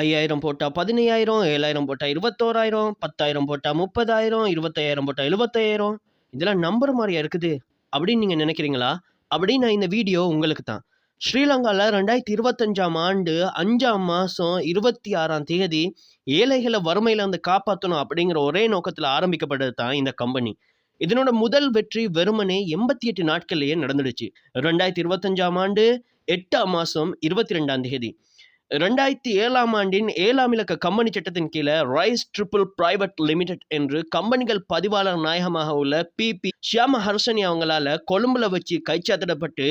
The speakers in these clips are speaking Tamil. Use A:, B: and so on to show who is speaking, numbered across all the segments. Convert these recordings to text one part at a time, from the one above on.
A: 5000 போட்டா 15,000, 7,000 போட்டா 21,000, 10,000 போட்டா 30,000, 25,000 போட்டா 75,000 இதெல்லாம் நம்புற மாரியா இருக்குது? அப்படின்னு நீங்க நினைக்கிறீங்களா? அப்படின்னா இந்த வீடியோ உங்களுக்கு தான். ஸ்ரீலங்கால 2025ஆம் ஆண்டு 5ஆம் மாசம் 26ஆம் தேதி ஏழைகள வறுமையிலிருந்து காப்பாத்தணும் அப்படிங்கிற ஒரே நோக்கத்துல ஆரம்பிக்கப்பட்டது தான் இந்த கம்பெனி. இதனோட முதல் வெற்றி வெறுமனே 88 நாட்கள்லயே நடந்துடுச்சு. 2025ஆம் ஆண்டு 8ஆம் மாசம் 22ஆம் தேதி. 2007ஆம் ஆண்டின் 7ஆம் இலக்க கம்பெனி சட்டத்தின் கீழ ரைஸ் ட்ரிபிள் பிரைவேட் லிமிடெட் என்று கம்பெனிகள் பதிவாளர் நாயகமாக உள்ள பி. ஷியாம ஹர்ஷனி அவங்களால கொழும்புல வச்சு கைச்சாத்திடப்பட்டு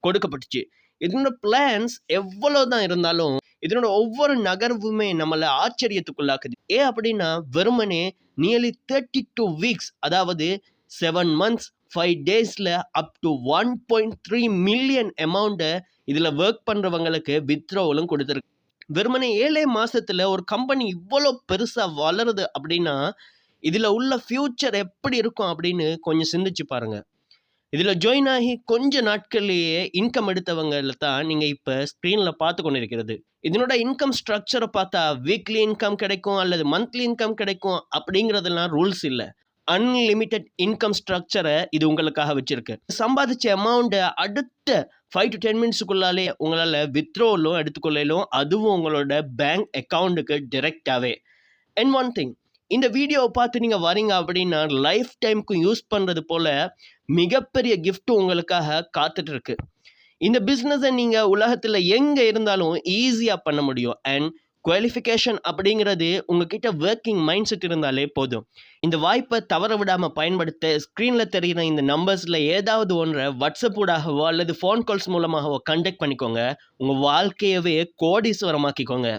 A: கொடுக்கப்பட்டுச்சு. இதனோட பிளான்ஸ் எவ்வளவுதான் இருந்தாலும் இதனோட ஒவ்வொரு நகர்வுமே நம்மள ஆச்சரியத்துக்குள்ளாக்குது. ஏன் அப்படின்னா வெறுமனே நியர்லி 32 வீக்ஸ் அதாவது 7 months 5 daysல அப் டு 1.3 மில்லியன் அமௌண்ட்டை இதுல ஒர்க் பண்றவங்களுக்கு வித்ட்ராவலும் கொடுத்துருக்கு. வெறுமனே 7 மாசத்துல ஒரு கம்பெனி இவ்வளோ பெருசா வளருது அப்படின்னா இதுல உள்ள ஃபியூச்சர் எப்படி இருக்கும் அப்படின்னு கொஞ்சம் சிந்திச்சு பாருங்க. இதுல ஜாயின் ஆகி கொஞ்ச நாட்கள்லயே இன்கம் எடுத்தவங்கள தான் நீங்க இப்ப ஸ்கிரீன்ல பார்த்து கொண்டிருக்கிறது. இதனோட இன்கம் ஸ்ட்ரக்சரை பார்த்தா வீக்லி இன்கம் கிடைக்கும் அல்லது மந்த்லி இன்கம் கிடைக்கும் அப்படிங்கிறதெல்லாம் ரூல்ஸ் இல்ல. அன்லிமிட்டெட் இன்கம் ஸ்ட்ரக்சரை இது உங்களுக்காக வச்சிருக்கு. சம்பாதிச்ச அமௌண்ட்டை அடுத்த 5 to 10 மினிட்ஸுக்குள்ளாலே உங்களால வித்ட்ராவலும் எடுத்துக்கொள்ளலும், அதுவும் உங்களோட பேங்க் அக்கவுண்ட்டுக்கு டைரக்டாவே. அண்ட் ஒன் திங், இந்த வீடியோவை பார்த்து நீங்க வரீங்க அப்படின்னா லைஃப் டைம்க்கு யூஸ் பண்றது போல மிகப்பெரிய gift உங்களுக்காக காத்துட்டு இருக்கு. இந்த பிசினஸை நீங்க உலகத்துல எங்க இருந்தாலும் ஈஸியா பண்ண முடியும். அண்ட் குவாலிஃபிகேஷன் அப்படிங்கிறது உங்ககிட்ட ஒர்க்கிங் மைண்ட் செட் இருந்தாலே போதும். இந்த வாய்ப்பை தவற விடாம பயன்படுத்த ஸ்க்ரீன்ல தெரிகிற இந்த நம்பர்ஸ்ல ஏதாவது ஒன்றை வாட்ஸ்அப் ஊடாகவோ அல்லது ஃபோன் கால்ஸ் மூலமாகவோ கண்டெக்ட் பண்ணிக்கோங்க. உங்க வாழ்க்கையவே கோடீஸ்வரமாக்கிக்கோங்க.